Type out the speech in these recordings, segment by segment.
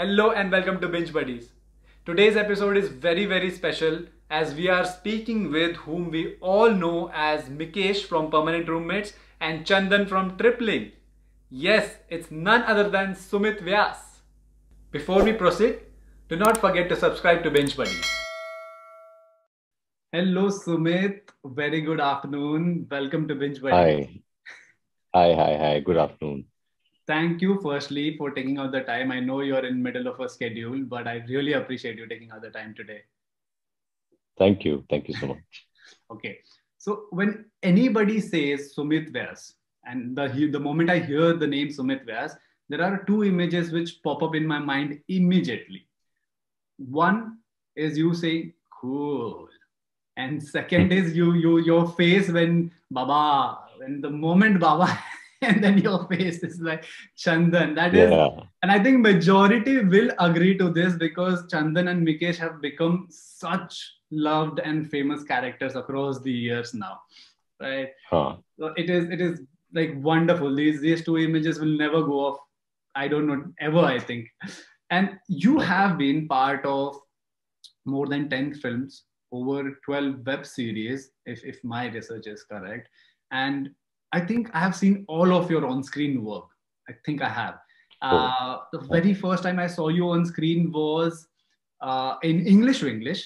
Hello and welcome to BingeBuddies. Today's episode is very special as we are speaking with whom we all know as Mikesh from Permanent Roommates and Chandan from Tripling. Yes, it's none other than Sumeet Vyas. Before we proceed, do not forget to subscribe to BingeBuddies. Hello Sumit, very good afternoon. Welcome to BingeBuddies. Hi. Good afternoon. Thank you firstly for taking out the time. I know you're in middle of a schedule, but I really appreciate you taking out the time today. Thank you so much. Okay. So when anybody says Sumit Vyas, and the moment I hear the name Sumit Vyas, there are two images which pop up in my mind immediately. One is you saying cool, and second is your face when the moment Baba, and then your face is like Chandan. That is, and I think majority will agree to this because Chandan and Mikesh have become such loved and famous characters across the years now, right? So it is like wonderful. These two images will never go off. I don't know ever. I think, and you have been part of more than 10 films, over 12 web series, if my research is correct. And I think I have seen all of your on-screen work. I think I have. The very first time I saw you on screen was in English to English.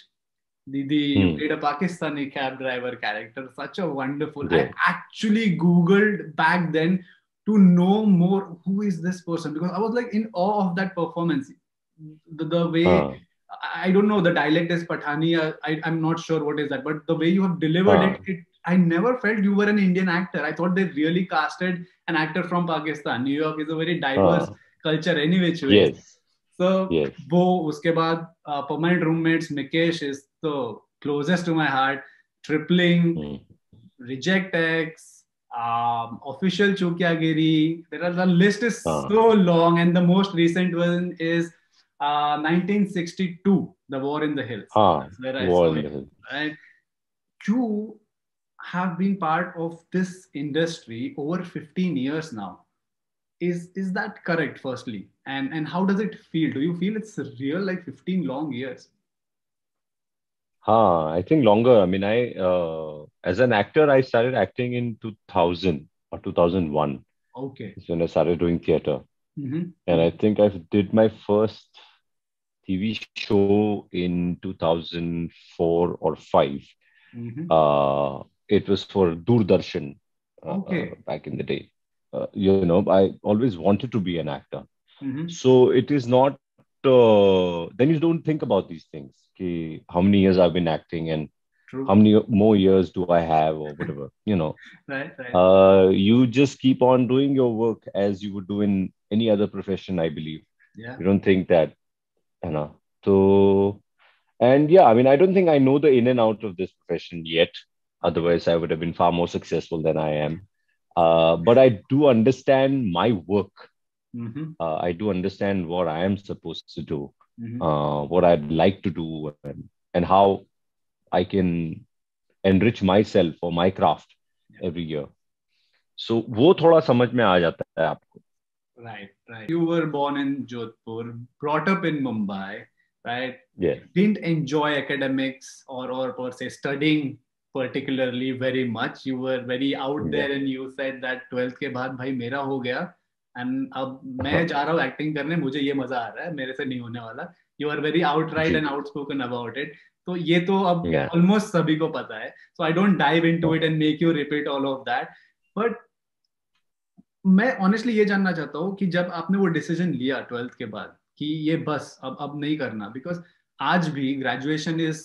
You played a Pakistani cab driver character. Such a wonderful. I actually Googled back then to know more who is this person because I was like in awe of that performance. The way I don't know, the dialect is Pathani. I'm not sure what is that, but the way you have delivered it, I never felt you were an Indian actor. I thought they really casted an actor from Pakistan. New York is a very diverse culture anyway. Yes. So, वो उसके बाद Permanent Roommates, Mikesh is the closest to my heart. Tripling, Reject X, Official Chukyagiri. The list is so long, and the most recent one is 1962, The War in the Hills. That's where I saw it. Right? You have been part of this industry over 15 years now. Is that correct, firstly? And how does it feel? Do you feel it's real, like 15 long years? I think longer. I mean, as an actor, I started acting in 2000 or 2001. Okay. That's when I started doing theater. And I think I did my first TV show in 2004 or 5. It was for Doordarshan back in the day. I always wanted to be an actor. So it is not, then you don't think about these things. How many years I've been acting and how many more years do I have or whatever, Right. You just keep on doing your work as you would do in any other profession, I believe. Yeah. You don't think that, So, and yeah, I mean, I don't think I know the in and out of this profession yet. Otherwise, I would have been far more successful than I am. But I do understand my work. I do understand what I am supposed to do, what I'd like to do, and how I can enrich myself or my craft every year. So, वो थोड़ा समझ में आ जाता है आपको. Right. You were born in Jodhpur, brought up in Mumbai, right? Yeah. Didn't enjoy academics or per se studying particularly very much. You were very out there and you said that 12th के बाद भाई मेरा हो गया and अब मैं जा रहा हूँ acting करने, मुझे ये मजा आ रहा है, मेरे से नहीं होने वाला. You are very outright and outspoken about it. तो ये तो अब almost सभी को पता है. So I don't dive into it and make you repeat all of that. But मैं ऑनेस्टली ये जानना चाहता हूँ कि जब आपने वो डिसीजन लिया 12th के बाद कि ये बस अब नहीं करना, बिकॉज आज भी ग्रेजुएशन इज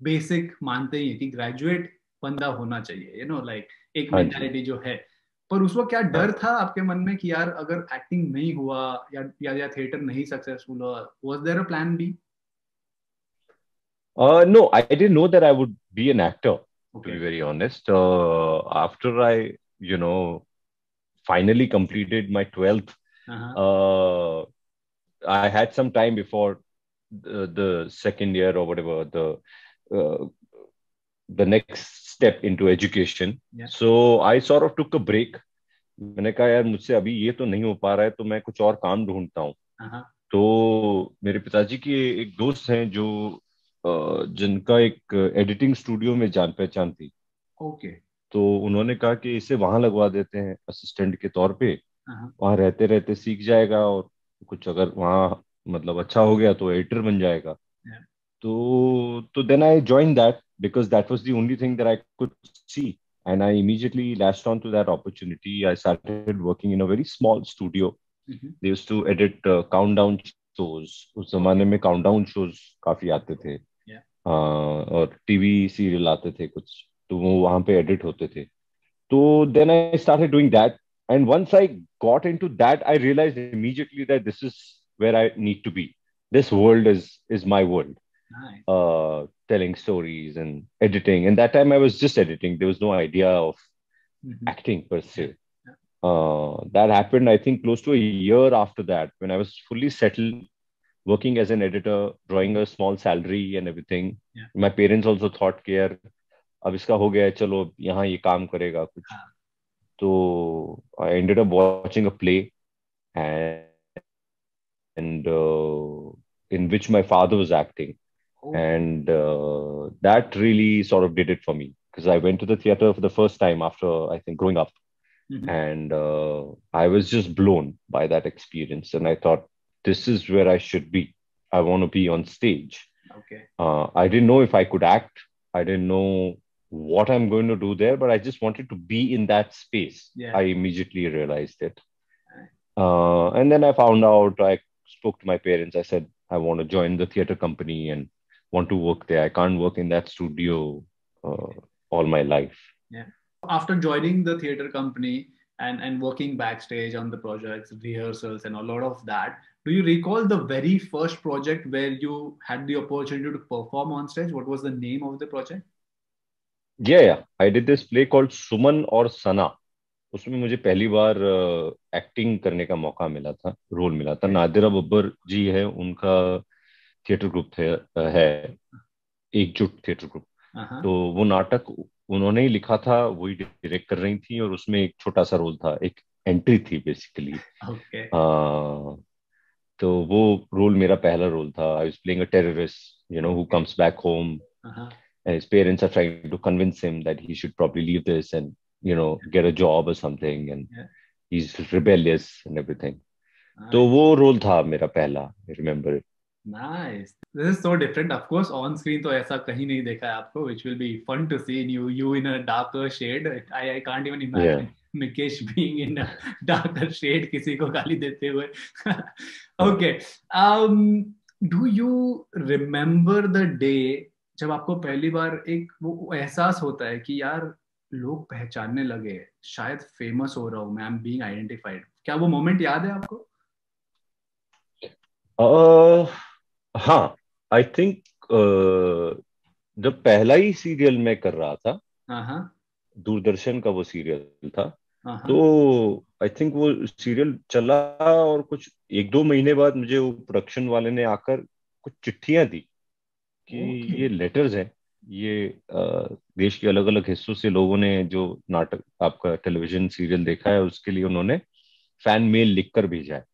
बेसिक मानते ही है कि ग्रेजुएट बंदा होना चाहिए, लाइक एक मेंटालिटी जो है. पर उस वक्त क्या डर था आपके मन में कि यार अगर एक्टिंग नहीं हुआ या थिएटर नहीं सक्सेसफुल हुआ, was there a plan B? No, I didn't know that I would be an actor, to be very honest. After I, finally completed my 12th, I had some time before the second year or whatever, the next step into education. So I sort of took a break. मैंने कहा यार मुझसे अभी ये तो नहीं हो पा रहा है, तो मैं कुछ और काम ढूंढता हूँ. तो पिताजी की एक दोस्त हैं जो जिनका एक एडिटिंग स्टूडियो में जान पहचान थी। ओके। तो उन्होंने कहा कि इसे वहां लगवा देते हैं असिस्टेंट के तौर पे, हाँ। वहां रहते रहते सीख जाएगा और कुछ अगर वहाँ मतलब अच्छा हो गया तो एडिटर बन जाएगा। तो then I join that because that was the only thing that I could see, and I immediately latched on to that opportunity. I started working in a very small studio. They used to edit countdown shows. उस जमाने में countdown shows काफी आते थे। और TV serial आते थे कुछ, तो वो वहां पे एडिट होते थे। तो then I started doing that. And once I got into that, I realized immediately that this is where I need to be. This world is my world. Nice. Telling stories and editing. And that time I was just editing. There was no idea of acting per se. That happened, I think, close to a year after that, when I was fully settled, working as an editor, drawing a small salary and everything. My parents also thought कि यार अब इसका हो गया है, चलो यहाँ ये काम करेगा कुछ। तो I ended up watching a play, and in which my father was acting, and that really sort of did it for me, because I went to the theater for the first time after, I think, growing up, and I was just blown by that experience, and I thought, this is where I should be. I want to be on stage. Okay. I didn't know if I could act. I didn't know what I'm going to do there, but I just wanted to be in that space. Yeah. I immediately realized it. And then I found out, I spoke to my parents. I said, I want to join the theater company and want to work there. I can't work in that studio all my life. Yeah. After joining the theater company and working backstage on the projects, rehearsals, and a lot of that, do you recall the very first project where you had the opportunity to perform on stage? What was the name of the project? Yeah. I did this play called Suman और सना. उसमें मुझे पहली बार acting करने का मौका मिला था, role मिला था। नादिरा बब्बर जी है, उनका थिएटर ग्रुप है, एकजुट थिएटर ग्रुप। तो वो नाटक उन्होंने ही लिखा था, वही डायरेक्ट कर रही थी, और उसमें एक छोटा सा रोल था, एक एंट्री थी बेसिकली। तो वो रोल मेरा पहला रोल था। I was playing a terrorist, who comes back home, and his parents are trying to convince him that he should probably leave this and get a job or something, and he's rebellious and everything. तो वो role था मेरा पहला, I remember it. Nice. This is so different. Of course, on screen तो ऐसा कहीं नहीं देखा है आपको, which will be fun to see in you in a darker shade. I can't even imagine Mikesh being in a darker shade, किसी को गाली देते हुए. Okay. Do you remember the day जब आपको पहली बार एक वो एहसास होता है कि यार लोग पहचानने लगे, शायद फेमस हो रहा हूँ मैं, आई एम बीइंग आइडेंटिफाइड? क्या वो मोमेंट याद है आपको? हाँ, आई थिंक जब पहला ही सीरियल मैं कर रहा था, दूरदर्शन का वो सीरियल था, तो आई थिंक वो सीरियल चला और कुछ 1-2 महीने बाद मुझे वो प्रोडक्शन वाले ने आकर कुछ चिट्ठियां दी कि ये लेटर्स हैं, ये देश के अलग अलग हिस्सों से लोगों ने जो नाटक आपका टेलीविजन सीरियल देखा है उसके लिए उन्होंने फैन मेल लिखकर भेजा है।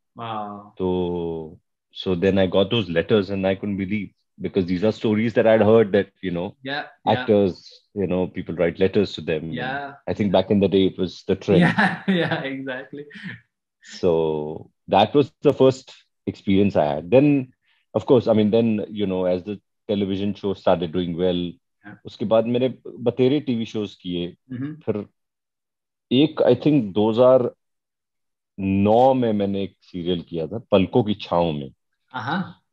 तो so then I got those letters and I couldn't believe, because these are stories that I'd heard that actors, people write letters to them. I think back in the day it was the trend. Yeah, exactly. So that was the first experience I had. Then of course, I mean, then as the television show started doing well, उसके बाद मैंने बतेरे TV shows किए। फिर एक I think 2009 में मैंने एक serial किया था, पलकों की छांव में।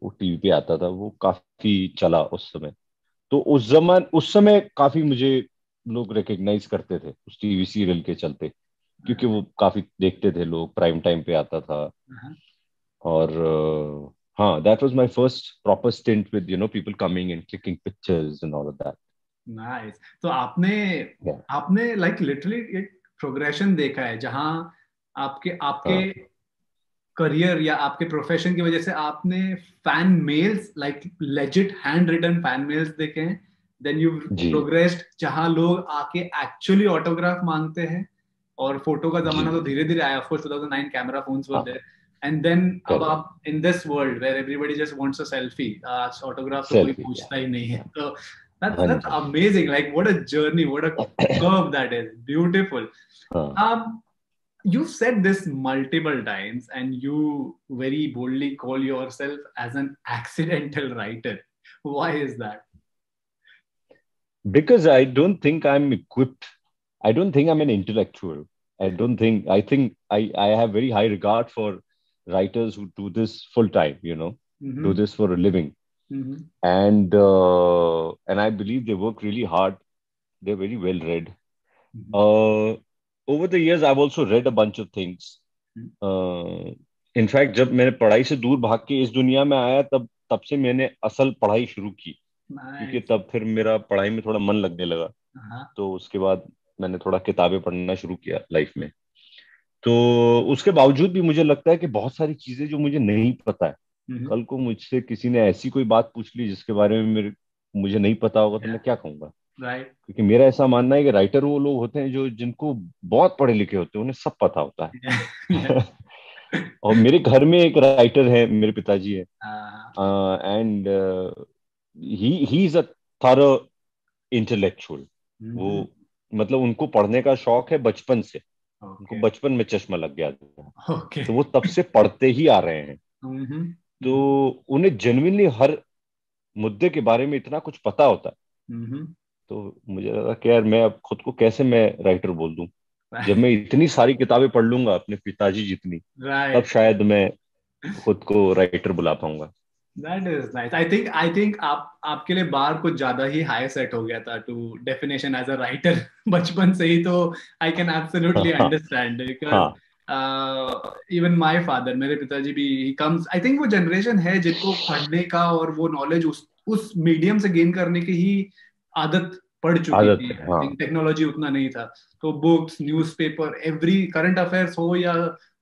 वो टीवी पे आता था, वो काफी चला उस समय। तो उस समय काफी मुझे लोग रिकग्नाइज करते थे उस टीवी सीरियल के चलते, क्योंकि वो काफी देखते थे लोग, प्राइम टाइम पे आता था। और हाँ, that was my first proper stint with people coming and clicking pictures and all of that. Nice. तो आपने लाइक लिटरली एक प्रोग्रेशन देखा है, जहां आपके करियर या आपके प्रोफेशन की वजह से आपने fan mails, like legit hand written fan mails देखे हैं। देन यू प्रोग्रेस्ड जहां लोग आके एक्चुअली ऑटोग्राफ मांगते हैं, और फोटो का जमाना तो धीरे धीरे आया। Of course 2009 camera phones were there, And then अब Correct. आप in this world where everybody just wants a selfie, autograph तो कोई Selfie. Yeah. पूछता ही नहीं है. Yeah. So that's 100. amazing. Like what a journey, what a curve that is. Beautiful. हाँ. Um, you've said this multiple times, and you very boldly call yourself as an accidental writer. Why is that? Because I don't think I'm equipped. I don't think I'm an intellectual. I think I have very high regard for writers who do this full time, do Mm-hmm. this for a living. Mm-hmm. And I believe they work really hard. They're very well read. Mm-hmm. Uh, Over the years, I've also read a bunch of things. In fact जब मैंने पढ़ाई से दूर भाग के इस दुनिया में आया तब तब से मैंने असल पढ़ाई शुरू की, क्योंकि Nice. तब फिर मेरा पढ़ाई में थोड़ा मन लगने लगा. Uh-huh. तो उसके बाद मैंने थोड़ा किताबें पढ़ना शुरू किया लाइफ में. तो उसके बावजूद भी मुझे लगता है कि बहुत सारी चीजें जो मुझे नहीं पता है, Mm-hmm. कल को मुझसे किसी ने ऐसी कोई बात पूछ ली जिसके बारे में मुझे नहीं पता होगा, तो Yeah. मैं क्या कहूंगा. Right. क्योंकि मेरा ऐसा मानना है कि राइटर वो लोग होते हैं जो जिनको बहुत पढ़े लिखे होते हैं, उन्हें सब पता होता Yeah. Yeah. है. और मेरे घर में एक राइटर है, मेरे पिताजी है. Uh, and he is a thorough intellectual. वो mm-hmm. मतलब उनको पढ़ने का शौक है बचपन से. उनको Okay. बचपन में चश्मा लग गया था, Okay. तो वो तब से पढ़ते ही आ रहे हैं. Mm-hmm. तो उन्हें जेन्युइनली हर मुद्दे के बारे में इतना कुछ पता होता है. Mm-hmm. तो मुझे लगा कि यार मैं अब खुद को कैसे मैं राइटर बोल दूं. जब Right. मैं इतनी सारी किताबें पढ़ लूंगा अपने पिताजी जितनी, तब Right. शायद मैं खुद को राइटर बुला पाऊंगा. That is nice. I think आपके लिए बार कुछ ज्यादा ही हाई सेट हो गया था to definition as a writer बचपन से ही. तो आई कैन एब्सोल्युटली हाँ. अंडरस्टैंड बिकॉज हाँ. इवन माय फादर, मेरे पिताजी भी ही कम्स, आई थिंक वो जनरेशन है जिनको पढ़ने का और वो नॉलेज उस मीडियम से गेन करने की ही आदत पड़ चुकी आदत थी. है. आई हाँ. थिंक टेक्नोलॉजी उतना नहीं था. तो books, newspaper, every current affairs हो या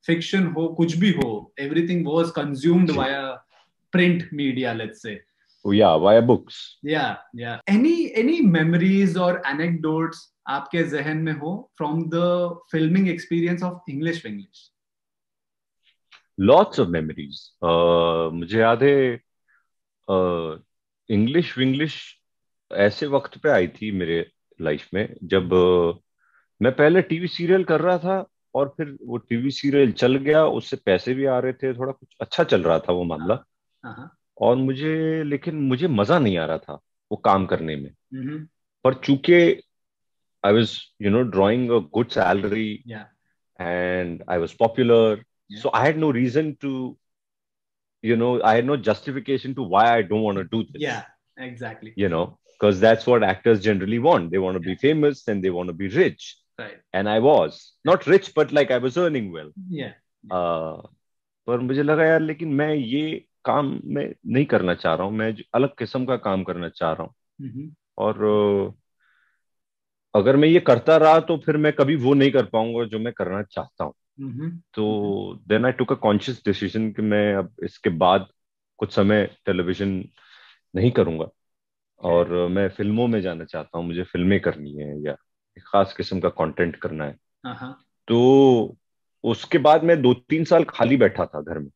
फिक्शन हो, कुछ भी हो, एवरीथिंग वाज कंज्यूम्ड जी. Via print media, let's say. या via books. Yeah. Any memories or anecdotes आपके जहन में हो from the filming experience of English? Lots of memories. मुझे याद है इंग्लिश विंग्लिश ऐसे वक्त पे आई थी मेरे लाइफ में जब मैं पहले टीवी सीरियल कर रहा था, और फिर वो टीवी सीरियल चल गया, उससे पैसे भी आ रहे थे, थोड़ा कुछ अच्छा चल रहा था वो मामला. Uh-huh. और लेकिन मुझे मजा नहीं आ रहा था वो काम करने में. Mm-hmm. पर चूंकि I was drawing a good salary Yeah. And I was popular, Yeah. so I had no reason to, I had no justification to why I don't want to do this, Yeah. Exactly. because that's what actors generally want. They want to Yeah. be famous and they want to be rich. Right. And I was not rich, but like I was earning well. Yeah. पर मुझे लगा यार, लेकिन मैं ये काम मैं नहीं करना चाह रहा हूँ. मैं अलग किस्म का काम करना चाह रहा हूँ. Mm-hmm. और अगर मैं ये करता रहा तो फिर मैं कभी वो नहीं कर पाऊंगा जो मैं करना चाहता हूँ. Mm-hmm. तो then I took a conscious decision कि मैं अब इसके बाद कुछ समय टेलीविजन नहीं करूंगा, और मैं फिल्मों में जाना चाहता हूँ. मुझे फिल्में करनी है या एक खास किस्म का कंटेंट करना है. Uh-huh. तो उसके बाद मैं 2-3 साल खाली बैठा था घर में,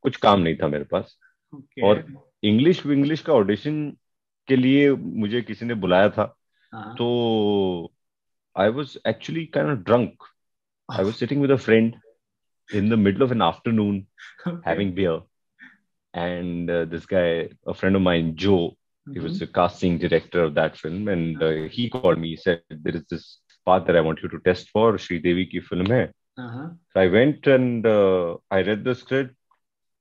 कुछ काम नहीं था मेरे पास. Okay. और इंग्लिश विंग्लिश का ऑडिशन के लिए मुझे किसी ने बुलाया था. Uh-huh. तो I was actually kind of drunk. I was sitting with a friend in the middle of an afternoon Okay. having beer, and this guy, a friend of mine, Joe, he was the casting director of that film, and he called me. He said, "There is this part that I want you to test for. Sri Devi ki film hai." Uh-huh. So I went and I read the script.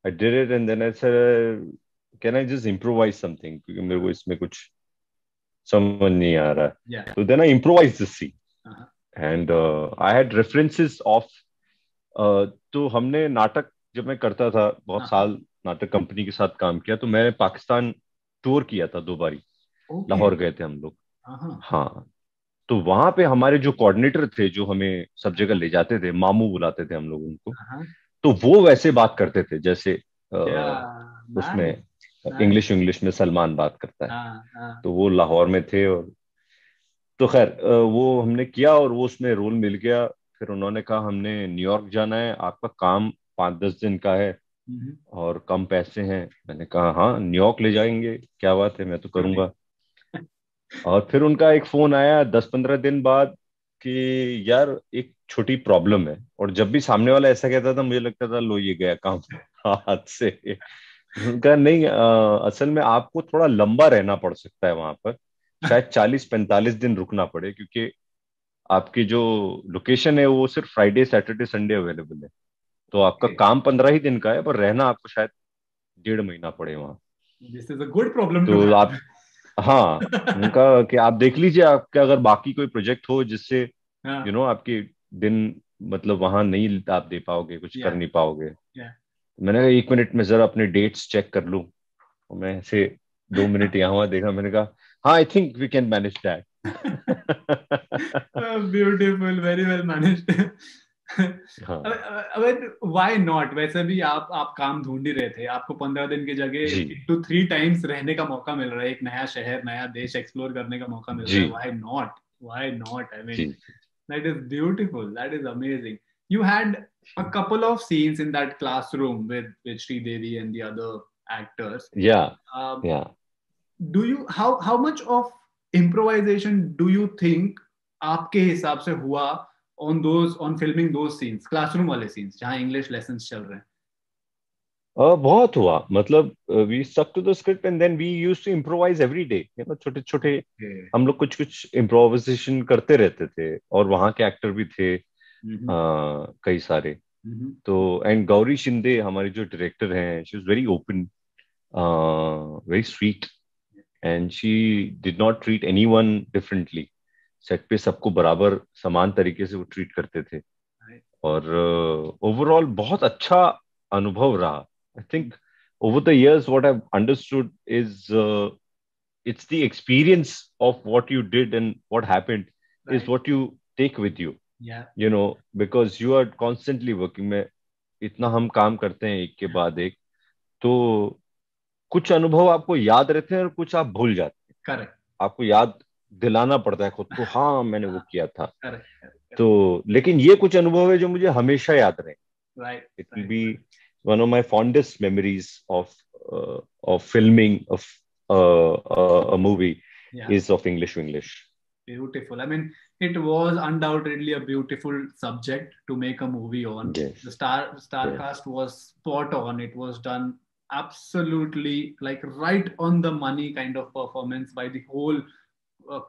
I did it, and then I said, "Can I just improvise something? क्योंकि मेरे को इसमें कुछ समझ नहीं आ रहा." Yeah. So then I improvised the scene. Uh-huh. And I had references of तो हमने नाटक जब मैं करता था बहुत साल नाटक कंपनी के साथ काम किया, तो मैंने पाकिस्तान टूर किया था 2 बारी. Okay. लाहौर गए थे हम लोग. Uh-huh. हाँ. तो वहां पे हमारे जो कोऑर्डिनेटर थे जो हमें सब जगह ले जाते थे, मामू बुलाते थे हम लोग उनको. Uh-huh. तो वो वैसे बात करते थे जैसे Yeah. उसमें Nice. इंग्लिश इंग्लिश में सलमान बात करता है. हाँ. तो वो लाहौर में थे, और तो खैर वो हमने किया और वो उसमें रोल मिल गया. फिर उन्होंने कहा हमने न्यूयॉर्क जाना है, आपका काम 5-10 दिन का है Mhm. और कम पैसे हैं। मैंने कहा हाँ, न्यूयॉर्क ले जाएंगे, क्या बात है, मैं तो Absolutely. करूंगा। और फिर उनका एक फोन आया 10-15 दिन बाद कि यार एक छोटी प्रॉब्लम है। और जब भी सामने वाला ऐसा कहता था मुझे लगता था लो ये गया काम हाथ से। उनका नहीं, असल में आपको थोड़ा लंबा रहना पड़ सकता है वहां पर, शायद 40-45 दिन रुकना पड़े, क्योंकि आपकी जो लोकेशन है वो सिर्फ फ्राइडे सैटरडे संडे अवेलेबल है। तो आपका Okay. काम 15 ही दिन का है, पर रहना आपको शायद 1.5 महीना पड़े वहां। This is a good problem to तो आप, हाँ, have. उनका कि आप देख लीजिए आपका अगर बाकी कोई प्रोजेक्ट हो जिससे हाँ, आपके दिन मतलब वहां नहीं आप दे पाओगे, कुछ कर yeah, नहीं पाओगे। yeah. मैंने कहा 1 मिनट में जरा अपने डेट्स चेक कर लूं। और मैं ऐसे 2 मिनट यहाँ वहां देखा, मैंने कहा हाँ, I think we can manage that. Beautiful, very well managed. हाँ अब व्हाई नॉट, वैसे भी आप काम ढूंढ ही रहे थे, आपको 15 दिन की जगह जी 2-3 टाइम्स रहने का मौका मिल रहा है, एक नया शहर नया देश एक्सप्लोर करने का मौका मिल जी रहा है, why not, why not, I mean जी that is beautiful, that is amazing. You had a couple of scenes in that classroom with Sri Devi and the other actors. या um, या do you, how much of improvisation do you think आपके हिसाब से हुआ on filming those scenes, classroom वाले scenes जहाँ English lessons चल रहे हैं? बहुत हुआ, मतलब we stuck to the script and then we used to improvise every day, छोटे छोटे Okay. हम लोग कुछ कुछ इम्प्रोवाइजेशन करते रहते थे। और वहाँ के एक्टर भी थे Mm-hmm. कई सारे। Mm-hmm. तो एंड गौरी शिंदे हमारी जो डायरेक्टर हैं, she was very open, very sweet, and she did not treat anyone differently. Set पे सबको बराबर समान तरीके से वो ट्रीट करते थे। Right. और ओवरऑल बहुत अच्छा अनुभव रहा। I think over the years what I've understood is it's the experience of what you did and what happened is Right. what you take with you, Yeah. because you are constantly working में इतना हम काम करते हैं एक के बाद एक। तो कुछ अनुभव आपको याद रहते हैं और कुछ आप भूल जाते हैं। Correct. आपको याद दिलाना पड़ता है खुद को, हाँ मैंने वो किया था। Correct. Correct. Correct. तो लेकिन ये कुछ अनुभव है जो मुझे हमेशा याद रहे। Right. It will Right. be one of my fondest memories of filming of a movie Yeah. is of English to English. Beautiful. I mean, it was undoubtedly a beautiful subject to make a movie on. Yes, The star yes, cast was spot on. It was done absolutely like right on the money kind of performance by the whole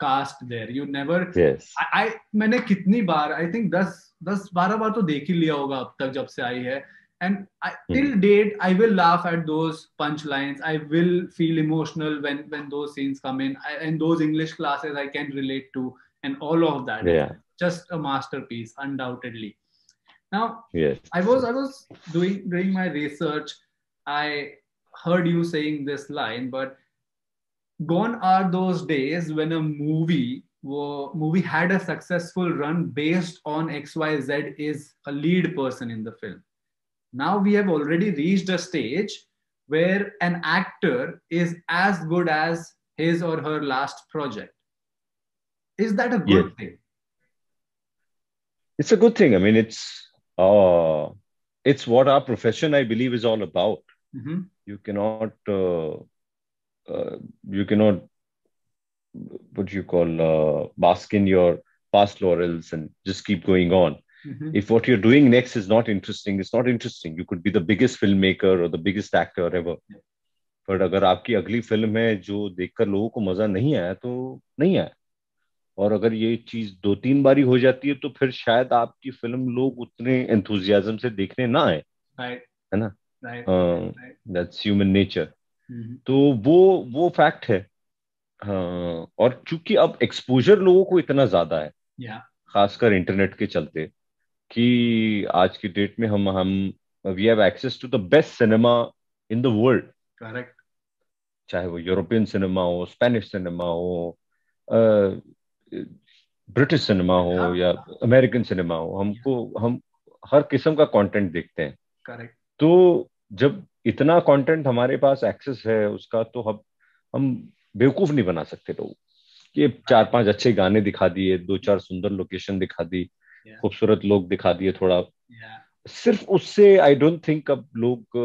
cast there. You never, yes. I मैंने कितनी बार, I think 10-12 बार तो देख ही लिया होगा अब तक जब से आई है. And Hmm. till date, I will laugh at those punchlines. I will feel emotional when those scenes come in. And those English classes I can relate to, and all of that. It's Yeah, just a masterpiece, undoubtedly. Now, yes. I was doing my research. I heard you saying this line, but gone are those days when a movie had a successful run based on XYZ is a lead person in the film. Now we have already reached a stage where an actor is as good as his or her last project. Is that a Yes, good thing? it's a good thing. I mean, uh, it's what our profession, I believe, is all about. Mm-hmm. You cannot, you cannot, what do you call, bask in your past laurels and just keep going on. Mm-hmm. If what you're doing next is not interesting, it's not interesting. You could be the biggest filmmaker or the biggest actor ever. But अगर आपकी अगली film है जो देखकर लोगों को मजा नहीं आया तो नहीं आया। और अगर ये चीज 2-3 बारी हो जाती है तो फिर शायद आपकी फिल्म लोग उतने एंथुजियाज्म से देखने ना आए, Right, है ना। right, right. That's human nature. Mm-hmm. तो वो फैक्ट है। हाँ, और चूंकि अब एक्सपोजर लोगों को इतना ज्यादा है, Yeah, खासकर इंटरनेट के चलते, कि आज की डेट में हम we have access to the best cinema in the world. correct. चाहे वो यूरोपियन सिनेमा हो, स्पेनिश सिनेमा हो, ब्रिटिश सिनेमा हो Yeah, या अमेरिकन सिनेमा हो, yeah, हम हर किस्म का कंटेंट देखते हैं। correct. तो जब इतना कंटेंट हमारे पास एक्सेस है उसका, तो हम बेवकूफ नहीं बना सकते लोग। ये Right. 4-5 अच्छे गाने दिखा दिए, 2-4 सुंदर लोकेशन दिखा दी, Yeah, खूबसूरत लोग दिखा दिए थोड़ा, yeah. सिर्फ उससे आई डोंट थिंक अब लोग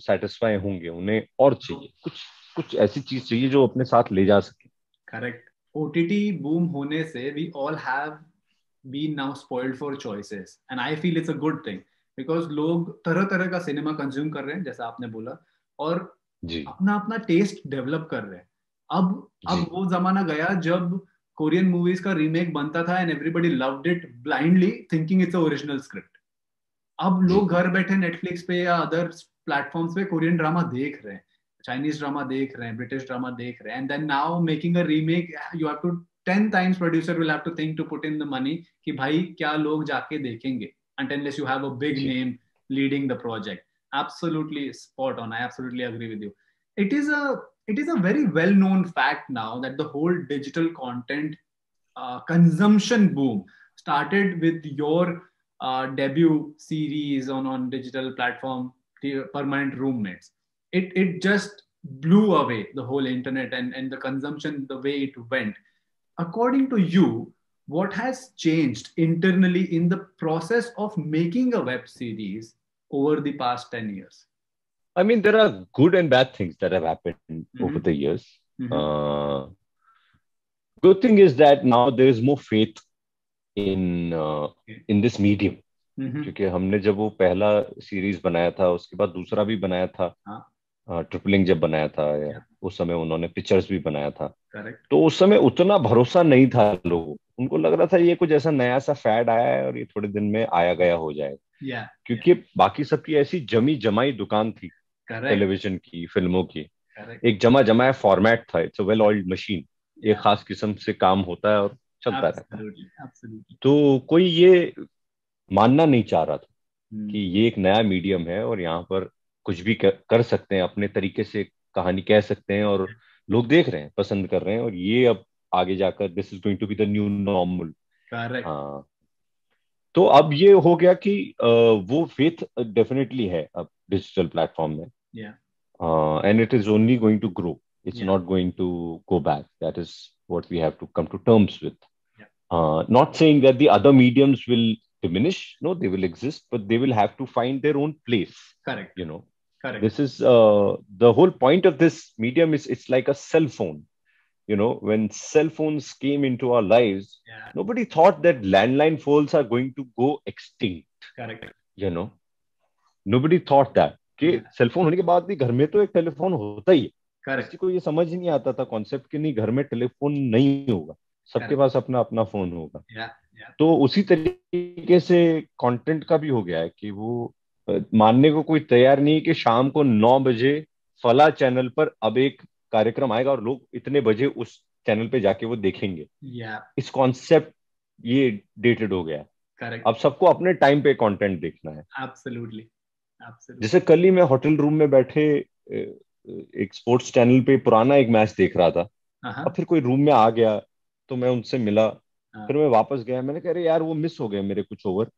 सेटिस्फाई होंगे, उन्हें और चाहिए कुछ, कुछ ऐसी चीज चाहिए जो अपने साथ ले जा सके। करेक्ट। ओटीटी बूम होने से we all have been now spoiled for choices and I feel it's a good thing because लोग तरह तरह का सिनेमा कंज्यूम कर रहे हैं जैसा आपने बोला, और जी अपना अपना टेस्ट डेवलप कर रहे हैं। अब जी वो जमाना गया जब कोरियन मूवीज का रीमेक बनता था and everybody loved it blindly thinking it's a original script. अब जी लोग घर बैठे नेटफ्लिक्स पे या अदर प्लेटफॉर्म्स पे कोरियन ड्रामा देख रहे हैं, चाइनीज ड्रामा देख रहे हैं, ब्रिटिश ड्रामा देख रहे हैं, and then now making a remake you have to 10 times producer will have to think to put in the money कि भाई क्या लोग जाके देखेंगे unless you have a big ji. name leading the project. Absolutely spot on. I absolutely agree with you. It is a it is a very well known fact now that the whole digital content consumption boom started with your debut series on digital platform, the Permanent Roommates. It just blew away the whole internet and the consumption, the way it went. According to you, what has changed internally in the process of making a web series over the past 10 years? I mean, there are good and bad things that have happened over Mm-hmm. the years. Mm-hmm. Uh, Good thing is that now there is more faith in Okay. in this medium. Mm-hmm. क्योंकि हमने जब वो पहला series बनाया था, उसके बाद दूसरा भी बनाया था, हाँ, ट्रिपलिंग जब बनाया था, या yeah, उस समय उन्होंने पिक्चर्स भी बनाया था, correct. तो उस समय उतना भरोसा नहीं था लोगों को। उनको लग रहा था ये कुछ ऐसा नया सा फैड आया है और ये थोड़े दिन में आया गया हो जाएगा, Yeah, yeah, क्योंकि बाकी सबकी ऐसी जमी जमाई दुकान थी, correct, टेलीविजन की, फिल्मों की। correct. एक जमा जमाया फॉर्मेट था, it's a well oiled machine, एक Yeah, खास किस्म से काम होता है और चलता रहता है। absolutely, absolutely. तो कोई ये मानना नहीं चाह रहा था कि Hmm. ये एक नया मीडियम है और यहाँ पर कुछ भी कर सकते हैं, अपने तरीके से कहानी कह सकते हैं, और लोग देख रहे हैं, पसंद कर रहे हैं, और ये अब आगे जाकर this is going to be the new normal. Correct. हाँ, तो अब ये हो गया कि वो फेथ डेफिनेटली है अब डिजिटल प्लेटफॉर्म में, Yeah, and it is only going to grow. It's yeah, not going to go back. That is what we have to come to terms with. yeah. Not saying that the other mediums will diminish. No, they will exist, but they will have to find their own place. Correct, You know, correct. this is the whole point of this medium is it's like a cell phone. You know, when cell phones came into our lives, Yeah, nobody thought that landline phones are going to go extinct. correct. You know, nobody thought that कि Yeah, cellphone होने के बाद भी घर में तो एक telephone होता ही है। correct, किसी को ये समझ ही नहीं आता था कॉन्सेप्ट कि नहीं, घर में टेलीफोन नहीं होगा, सबके correct. पास अपना अपना फोन होगा। Yeah, yeah, तो उसी तरीके से कंटेंट का भी हो गया है कि वो मानने को कोई तैयार नहीं है कि शाम को 9 बजे फला चैनल पर अब एक कार्यक्रम आएगा और लोग इतने बजे उस चैनल पे जाके वो देखेंगे। yeah, इस कॉन्सेप्ट ये डेटेड हो गया है। correct. अब सबको अपने टाइम पे कंटेंट देखना है। Absolutely, absolutely. जैसे कल ही मैं होटल रूम में बैठे एक स्पोर्ट्स चैनल पे पुराना एक मैच देख रहा था। Uh-huh. अब फिर कोई रूम में आ गया तो मैं उनसे मिला, Uh, फिर मैं वापस गया, मैंने कहा अरे यार वो मिस हो गए मेरे कुछ ओवर।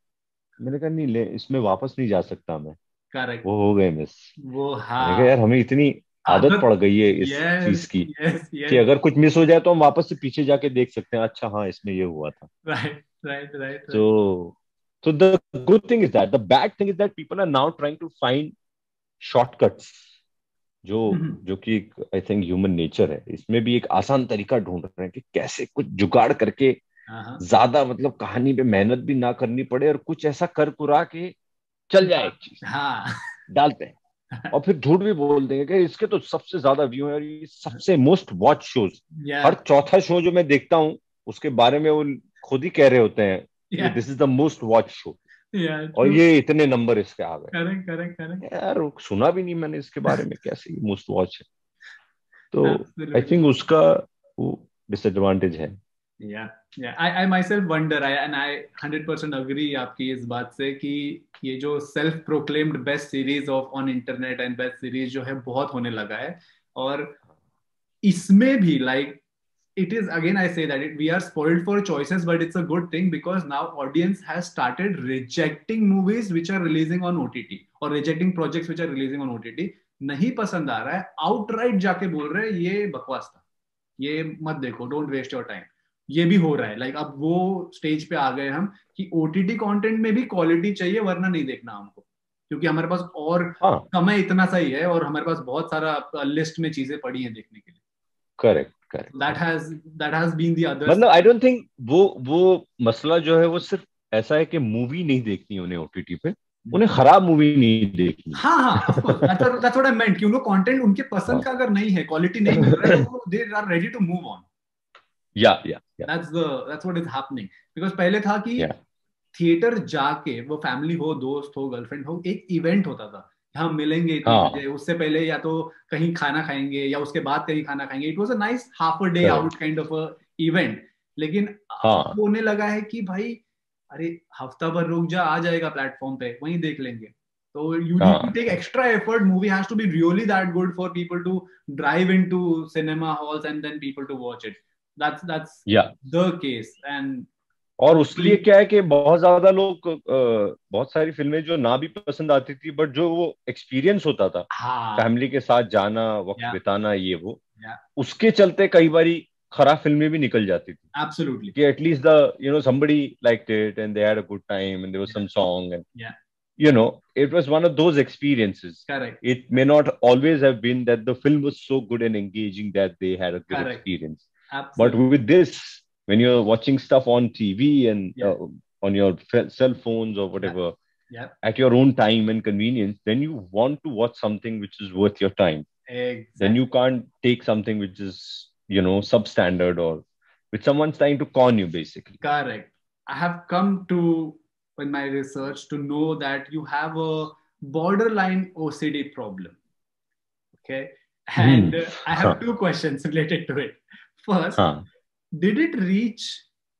मैंने कहा नहीं ले, इसमें वापस नहीं जा सकता मैं, correct. वो हो गए मिस। वो मैंने कहा हाँ, यार हमें इतनी आदत आदत। पड़ गई है इस चीज Yes, की yes, कि yes. अगर कुछ मिस हो जाए तो हम वापस से पीछे जाके देख सकते हैं, अच्छा हाँ इसमें ये हुआ था। Right, right, right, right. तो the good thing is that, the bad thing is that people are now trying to find shortcuts, जो Mhm. जो कि आई थिंक ह्यूमन नेचर है, इसमें भी एक आसान तरीका ढूंढ रहे हैं कि कैसे कुछ जुगाड़ करके Uh-huh. ज्यादा मतलब कहानी पे मेहनत भी ना करनी पड़े और कुछ ऐसा कर कुरा के चल जाए एक चीज, हाँ, डालते हैं। और फिर झूठ भी बोल देंगे कि इसके तो सबसे ज्यादा व्यू है और ये सबसे मोस्ट वॉच शोज। हर yeah, चौथा शो जो मैं देखता हूँ उसके बारे में वो खुद ही कह रहे होते हैं कि yeah, this is the most watch show, yeah, और true. ये इतने नंबर इसके आ गए। Correct, correct, correct. यार सुना भी नहीं मैंने इसके बारे में, कैसे मोस्ट वॉच है। तो आई Absolutely. थिंक उसका वो डिसएडवांटेज है। Yeah, yeah. I myself wonder, and I 100% agree आपकी इस बात से कि ये जो self proclaimed best series of on internet and best series जो है बहुत होने लगा है, और इसमें भी like it is again I say that we are spoiled for choices, but it's a good thing because now audience has started rejecting movies which are releasing on OTT or rejecting projects which are releasing on OTT. नहीं पसंद आ रहा है, outright जाके बोल रहे हैं ये बकवास था, ये मत देखो, don't waste your time. ये भी हो रहा है, लाइक अब वो स्टेज पे आ गए हम कि ओटीटी कंटेंट में भी क्वालिटी चाहिए, वरना नहीं देखना हमको, क्योंकि हमारे पास और हाँ, समय इतना सही है और हमारे पास बहुत सारा लिस्ट में चीजें पड़ी हैं देखने के लिए. Correct correct that correct. Has that has been the other. मतलब आई डोंट थिंक वो मसला जो है वो सिर्फ ऐसा है कि मूवी नहीं देखनी उन्हें ओटीटी पे, उन्हें खराब मूवी नहीं देखनी. हाँ हाँ, of course, that's what I meant कि उनको कंटेंट उनके पसंद हाँ. का अगर नहीं है, क्वालिटी नहीं मिल रहा है, तो वो they are ready to move on. Yeah that's what is happening. Because पहले था कि या थिएटर जाके, वो फैमिली हो, दोस्त हो, गर्लफ्रेंड हो, एक इवेंट होता था, हम मिलेंगे इतने हाँ. बजे, उससे पहले या तो कहीं खाना खाएंगे या उसके बाद कहीं खाना खाएंगे. It was a nice half a day correct. Out kind of a event. लेकिन अब हाँ. होने लगा है कि भाई, अरे हफ्ता भर रुक जा, आ जाएगा प्लेटफॉर्म पे, वहीं देख लेंगे. तो यू नीड टू हाँ. Take extra effort. Movie has to be really that good for people to drive into cinema halls and then people to watch it. That's या the case. And और उसके लिए क्या है कि बहुत ज्यादा लोग बहुत सारी फिल्में जो ना भी पसंद आती थी, बट जो वो एक्सपीरियंस होता था हाँ, फैमिली के साथ जाना, वक्त yeah, बिताना, ये वो, yeah, उसके चलते कई बारी खराब फिल्में भी निकल जाती थी absolutely. कि at least the somebody liked it and they had a good time and there was Yeah, some song and yeah, it was one of those experiences. correct, It may not always have been that the film was so good and engaging that they had a good correct, experience. But absolutely. with this, when you're watching stuff on TV and Yeah, on your cell phones or yeah, whatever yeah, at your own time and convenience, then you want to watch something which is worth your time. Then you exactly, can't take something which is, substandard or which someone's trying to con you, basically. correct. I have come to, in my research, to know that you have a borderline OCD problem. Okay. And Hmm. I have Huh. two questions related to it. First, Huh. did it reach,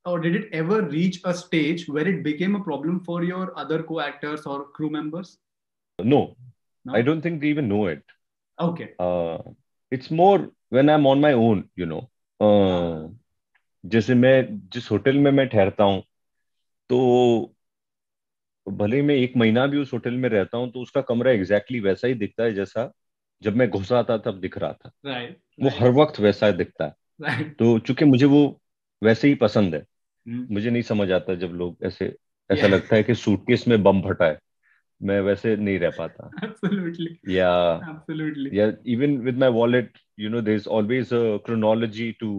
or did it ever reach a stage where it became a problem for your other co-actors or crew members? No, I No? don't think they even know it. Okay. Uh, it's more when I'm on my own. जैसे मैं जिस hotel में मैं ठहरता हूँ, तो भले ही मैं एक महीना भी उस होटल में रहता हूँ, तो उसका कमरा एग्जैक्टली वैसा ही दिखता है जैसा जब मैं घुसा था तब दिख रहा था. Right, वो right, हर वक्त वैसा दिखता है. right. तो चूंकि मुझे वो वैसे ही पसंद है, Hmm. मुझे नहीं समझ आता जब लोग ऐसा Yeah, लगता है कि सूटकेस में बम फटा है. मैं वैसे नहीं रह पाता. absolutely. या Absolutely. या even with my wallet, there is always a chronology to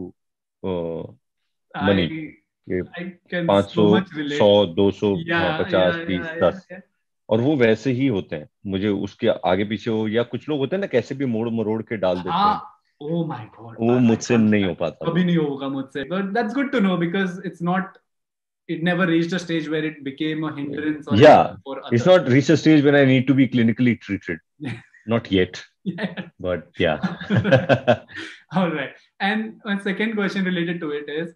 money. I ये I can 500, so much 100, relate. 200, हाँ, Yeah, 50, yeah, 30, yeah, yeah, 10, yeah. और वो वैसे ही होते हैं. मुझे उसके आगे पीछे हो, या कुछ लोग होते हैं ना कैसे भी मोड़ मरोड़ के डाल देते हैं, हाँ, oh my God, वो I मुझसे can't नहीं हो stand. पाता कभी वो. नहीं होगा मुझसे. But that's good to know because it never reached a stage where it became a hindrance or Yeah, anything for it's others. not reached a stage when I need to be clinically treated. Not yet, Yeah. but yeah. All right. And my second question related to it is,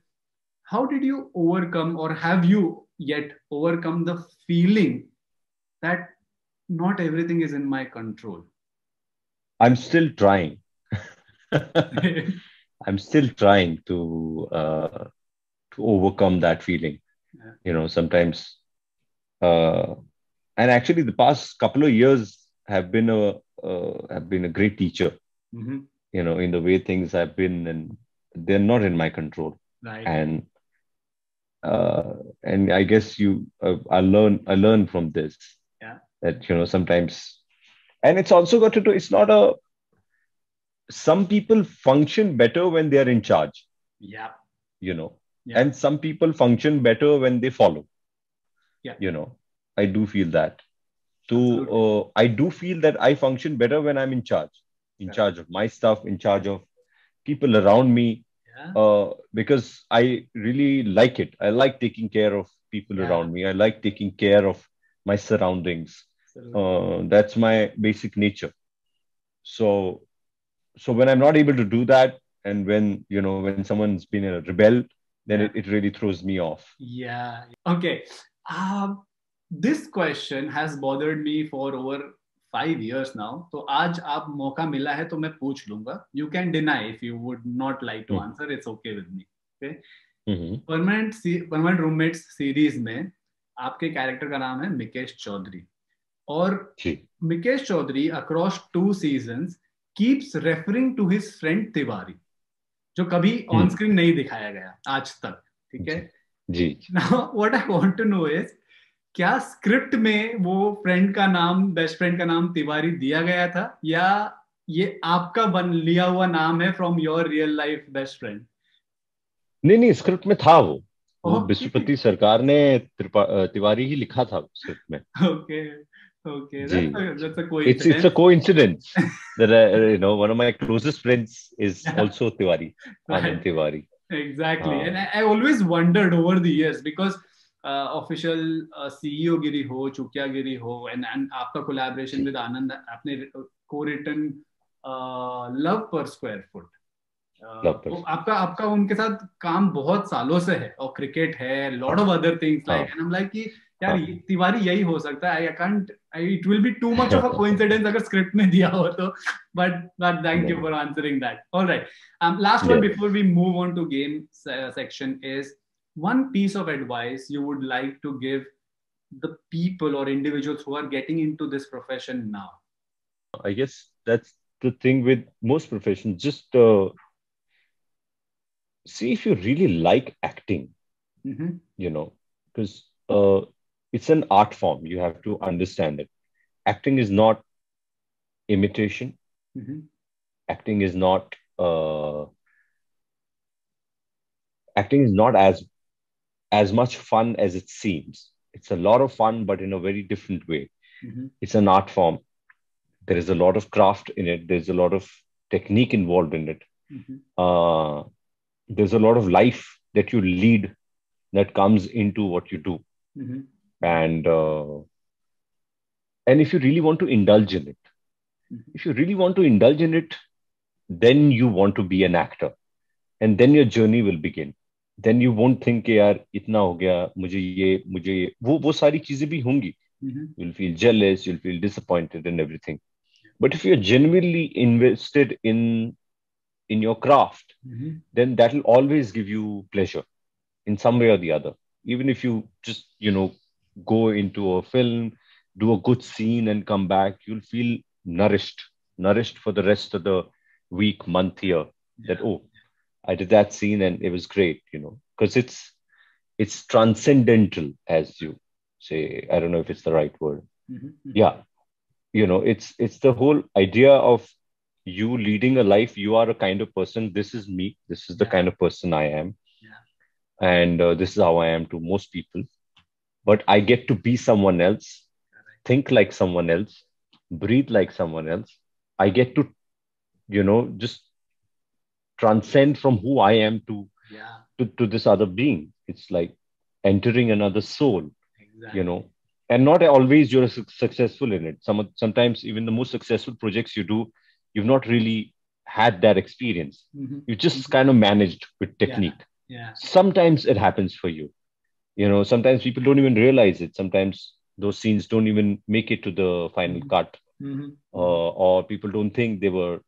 how did you overcome, or have you yet overcome the feeling that not everything is in my control? I'm still trying. Yeah. I'm still trying to overcome that feeling. Sometimes, uh, and actually, the past couple of years have been a great teacher. Mm-hmm. In the way things have been, and they're not in my control. Right. And uh, and I guess I learn from this, Yeah. that sometimes, and it's also got to do. It's not a Some people function better when they are in charge, Yeah. you know, Yeah. and some people function better when they follow. Yeah. I do feel that. Absolutely. I do feel that I function better when I'm in Correct. charge of my stuff, in charge of people around me, Yeah. because I really like it. I like taking care of people Yeah. around me. I like taking care of my surroundings. Absolutely. That's my basic nature. So, so when I'm not able to do that, and when someone's been a rebel, then Yeah. it really throws me off. Yeah. Okay. This question has bothered me for over 5 years now. तो आज आप मौका मिला है तो मैं पूछ लूंगा. You can deny if you would not like to Mhm. answer. It's okay with me. Okay. Mhm. Permanent roommates series में आपके कैरेक्टर का नाम है मिकेश चौधरी. और जी. Mikesh Chaudhary across 2 seasons keeps referring to his friend Tiwari, जो कभी ऑन स्क्रीन नहीं दिखाया गया आज तक. ठीक है. जी. Now what I want to know is, क्या स्क्रिप्ट में वो फ्रेंड का नाम, बेस्ट फ्रेंड का नाम तिवारी दिया गया था, या ये आपका बन लिया हुआ नाम है from your real life best friend? नहीं, स्क्रिप्ट में था वो ओके विश्वपति सरकार ने तिवारी ही लिखा था स्क्रिप्ट में. ओके ओके, जी. That's a It's a coincidence. coincidence that one of my closest friends is also Tiwari, Anand Right. Tiwari. Exactly. Uh, And I always wondered over the years, because official CEO गिरी हो, चुकियागिरी हो, and आपका collaboration ji. With आनंद, आपने को written love पर square foot, Love वो person. आपका आपका उनके साथ काम बहुत सालों से है, और क्रिकेट है, lot of other things like, हाँ. एंड आई एम लाइक कि यार हाँ. तिवारी यही हो सकता है. I can't, it will be too much of a coincidence अगर स्क्रिप्ट में दिया हो तो. बट थैंक यू नहीं. For answering that. Alright, last one Yes. Before we move on to game section is, one piece of advice you would like to give the people or individuals who are getting into this profession now? I guess that's the thing with most professions. Just see if you really like acting, Mm-hmm. because it's an art form. You have to understand it. Acting is not imitation. Mm-hmm. Acting is not uh, acting is not as much fun as it seems. It's a lot of fun, but in a very different way. Mm-hmm. It's an art form. There is a lot of craft in it. There's a lot of technique involved in it. Mm-hmm. Uh, there's a lot of life that you lead that comes into what you do. Mm-hmm. And if you really want to indulge in it, Mm-hmm. if you really want to indulge in it, then you want to be an actor, and then your journey will begin. Then you won't think कि यार इतना हो गया, मुझे ये वो सारी चीजें भी होंगी. Mm-hmm. You'll feel jealous, you'll feel disappointed and everything. But if you're genuinely invested in your craft, Mm-hmm. then that will always give you pleasure in some way or the other. Even if you just, go into a film, do a good scene and come back, you'll feel nourished for the rest of the week, month, year. That, Yeah. oh, I did that scene and it was great, because it's transcendental, as you say. I don't know if it's the right word. Mm-hmm. Mm-hmm. Yeah, it's the whole idea of you leading a life. You are a kind of person. This is me. This is the Yeah. kind of person I am, Yeah. and this is how I am to most people. But I get to be someone else, Correct. think like someone else, breathe like someone else. I get to, just transcend from who I am Yeah. to this other being. It's like entering another soul, Exactly. and not always you're successful in it. Sometimes even the most successful projects you do, you've not really had that experience. Mm-hmm. You just Mm-hmm. kind of managed with Yeah. technique. Yeah. Sometimes it happens for you. Sometimes people don't even realize it. Sometimes those scenes don't even make it to the final Mm-hmm. cut, Mm-hmm. or people don't think they were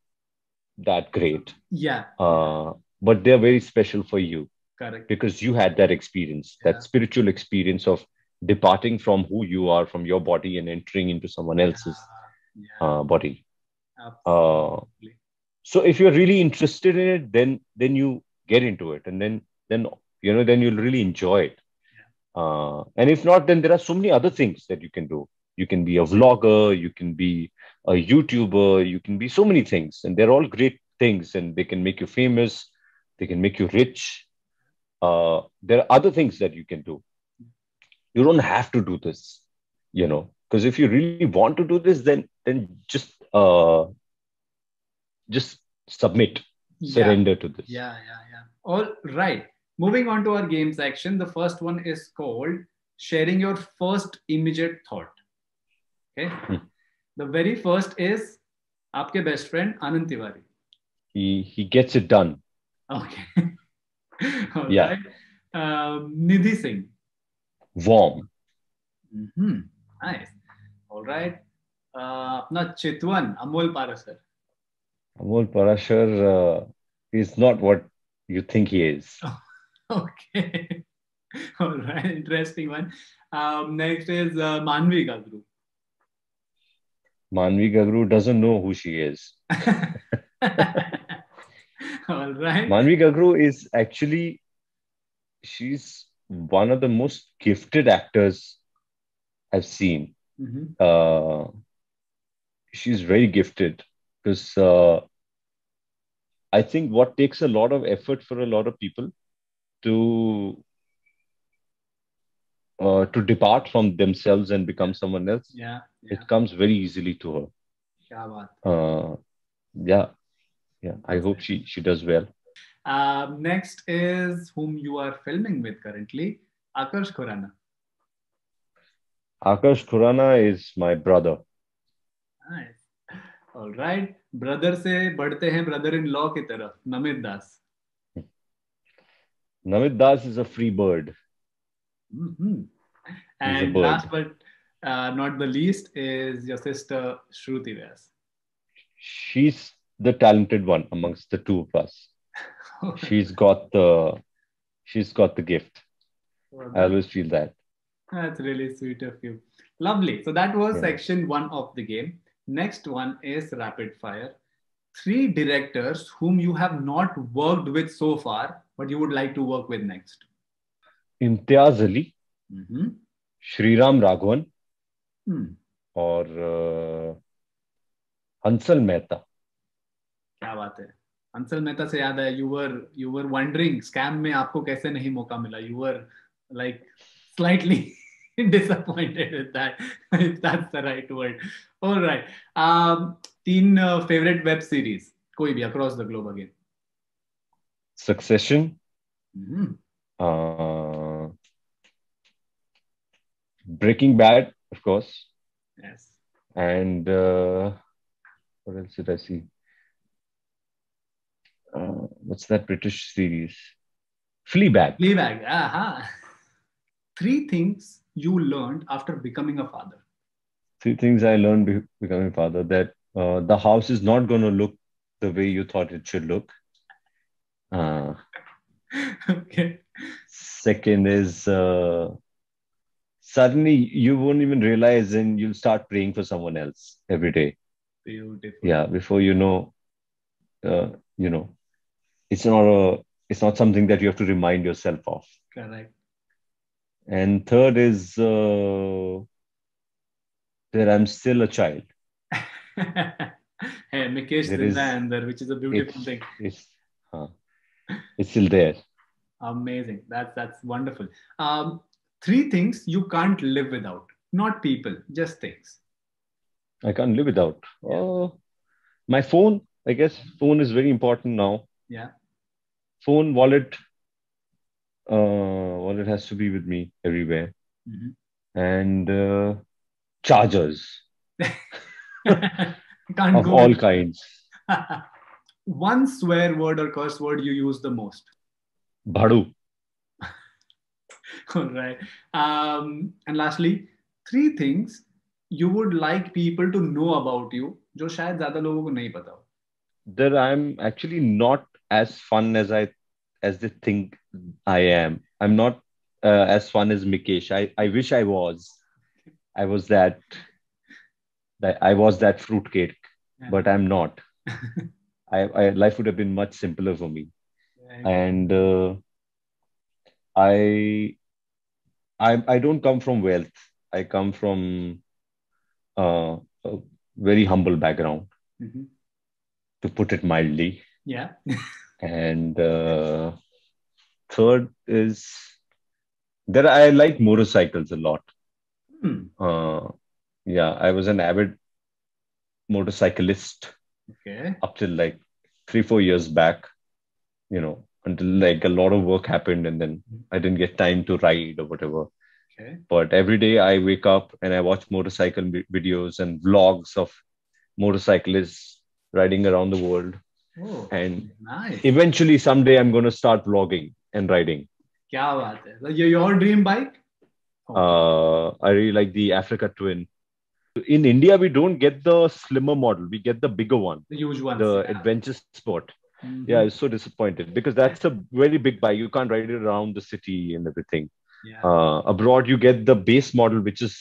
that great. Yeah. But they're very special for you Correct. because you had that experience, Yeah. that spiritual experience of departing from who you are, from your body, and entering into someone else's Yeah. body. Absolutely. So if you're really interested in it, then you get into it, and then you'll really enjoy it. And if not, then there are so many other things that you can do. You can be a vlogger, you can be a YouTuber, you can be so many things, and they're all great things, and they can make you famous, they can make you rich. There are other things that you can do. You don't have to do this, because if you really want to do this, then just submit, Yeah. surrender to this. Yeah. All right. Moving on to our game section. The first one is called sharing your first immediate thought. Okay. The very first is आपके best friend Anand Tiwari. He gets it done. Okay. All Yeah. right. Nidhi Singh. Warm. Mm-hmm. Nice. All right. अपना चितवन Amol Parashar. Amol Parashar is not what you think he is. Okay. All right. Interesting one. Next is Manvi Gagru. Manvi Gagru doesn't know who she is. All right. Manvi Gagru is actually she's one of the most gifted actors I've seen. Mm-hmm. Uh, she's very gifted because I think what takes a lot of effort for a lot of people to to depart from themselves and Yeah, become someone else, yeah, yeah. it comes very easily to her. क्या बात. Uh, yeah, yeah. I That's hope it. she does well. Next is whom you are filming with currently, Akash Khurana. Akash Khurana is my brother. Nice. All right. Brother से बढ़ते हैं brother in law की तरफ, नमित दास. Namit Das is a free bird. Mm-hmm. He's a And last bird. but not the least is your sister Shruti Vyas. She's the talented one amongst the two of us. She's got the she's got the gift. So I always feel that. that's really sweet of you. Lovely. So that was Yeah. section one of the game. Next one is rapid fire. Three directors whom you have not worked with so far, but you would like to work with next. Imtiaz Ali, Mm-hmm. Shriram Raghavan, Hmm. और हंसल मेहता. क्या बात है. अंसल मेहता से याद है, you were wondering scam में आपको कैसे नहीं मौका मिला. You were like slightly disappointed with that, if that's the right word. All right. तीन favorite web series कोई भी across the globe again. Succession, Mm-hmm. uh, Breaking Bad, of course, Yes. and what else did I see? What's that British series? Fleabag. Fleabag. Aha. Three things you learned after becoming a father. Three things I learned becoming a father: that the house is not going to look the way you thought it should look. Uh, Okay. Second is suddenly you won't even realize, and you'll start praying for someone else every day. Beautiful. Yeah, before uh, you know, it's not a, it's not something that you have to remind yourself of. Correct. And third is that I'm still a child. Hey, Mikesh There Zinda is Andar, which is a beautiful thing. uh, it's still there. Amazing. That's wonderful. Three things you can't live without. Not people, just things. I can't live without. Yeah. My phone, I guess. Phone is very important now. Yeah. Phone, wallet, wallet has to be with me everywhere, Mhm. and chargers Can't of go all with. kinds. One swear word or curse word you use the most. Bhadu. All right. And lastly, three things you would like people to know about you, जो शायद ज़्यादा लोगों को नहीं पता हो. That I'm actually not as fun as they think I am. I'm not as fun as Mikesh. I wish I was. I was that fruitcake, but I'm not. Life would have been much simpler for me. Yeah. And I I don't come from wealth. I come from a very humble background, Mhm. to put it mildly. Yeah. And third is that I like motorcycles a lot. Hmm. Uh, yeah, I was an avid motorcyclist Okay. up till like 3 4 years back. Until like a lot of work happened, and then I didn't get time to ride or whatever. Okay. But every day I wake up and I watch motorcycle videos and vlogs of motorcyclists riding around the world. Oh, And nice. eventually someday I'm going to start vlogging and riding. क्या बात है. So your dream bike? Oh, I really like the Africa Twin. In India, we don't get the slimmer model. We get the bigger one, the huge ones. the Yeah. Adventure Sport. Yeah, Mhm. I was so disappointed because that's a very big bike. You can't ride it around the city and everything. Yeah. Abroad, you get the base model, which is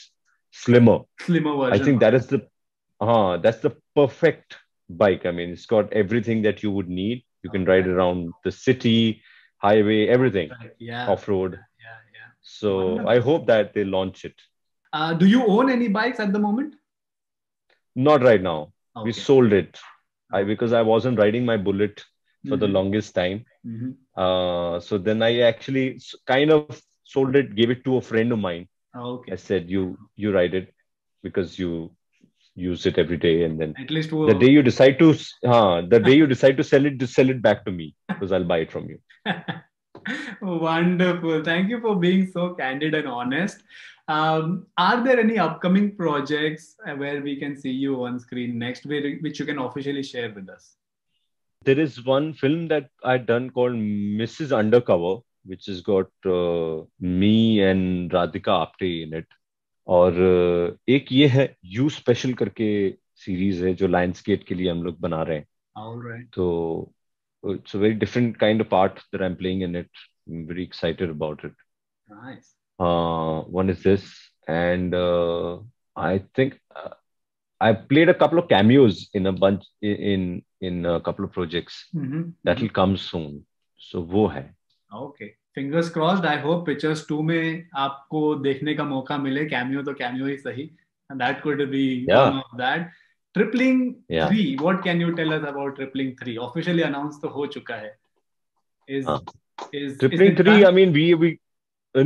slimmer. Slimmer I version think of that it. is that's the perfect bike. I mean, it's got everything that you would need. You can ride Okay. around the city. highway, everything, Yeah. off-road. Yeah. So I Wonderful. hope that they launch it. Do you own any bikes at the moment? Not right now. We Okay. sold it. Okay. Because I wasn't riding my Bullet for the Mm-hmm. longest time. Mm-hmm. So then I actually kind of sold it, gave it to a friend of mine. I Okay. said, you ride it because you use it every day, and then At least the वो day you decide to the day you decide to sell it, just sell it back to me because I'll buy it from you. Wonderful. Thank you for being so candid and honest. Are there any upcoming projects where we can see you on screen next, which you can officially share with us? There is one film that I done called Mrs. Undercover, which has got me and Radhika Apte in it. और एक ये है you special करके series है जो Lionsgate के लिए हम लोग बना रहे हैं. All right. तो it's a very different kind of part that I'm playing in it. I'm very excited about it. Nice. One is this, and I think I played a couple of cameos in a bunch in a couple of projects Mm-hmm. that will come soon. So वो है. Okay. Fingers crossed. I hope Pictures 2 में आपको देखने का मौका मिले. Cameo तो cameo ही सही. And that could be one Yeah, of that. Tripling yeah. 3. What can you tell us about Tripling 3? Officially announced तो हो चुका है. Is Uh, is Tripling it three. done? I mean, we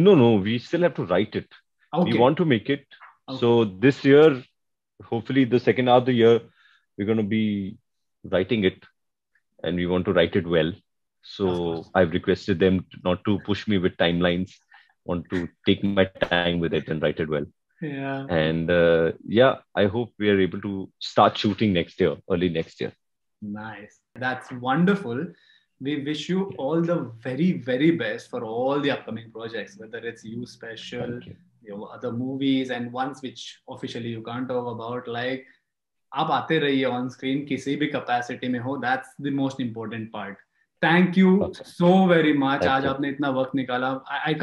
no, we still have to write it. We Okay. want to make it. Okay. So this year, hopefully, the second half of the year, we're going to be writing it, and we want to write it well. Of So course. I've requested them not to push me with timelines. Want to take my time with it and write it well. Yeah. And yeah, I hope we are able to start shooting next year, early next year. Nice. That's wonderful. We wish you all the very, very best for all the upcoming projects, whether it's you special, Thank you. your other movies, and ones which officially you can't talk about. Like, आप आते रहिए on screen किसी भी capacity में हो. That's the most important part. Thank you Okay. so very much. Thank आज you. आपने इतना वक्त निकाला. I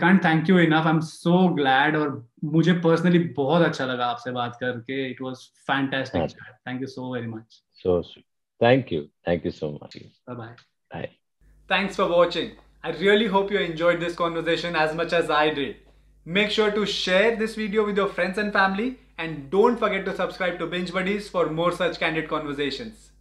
can't thank you enough. I'm so glad और मुझे personally बहुत अच्छा लगा आपसे बात करके. It was fantastic. Okay. Thank you so very much. So sweet. Thank you. Thank you so much. Bye-bye. Bye. Thanks for watching. I really hope you enjoyed this conversation as much as I did. Make sure to share this video with your friends and family, and don't forget to subscribe to Binge Buddies for more such candid conversations.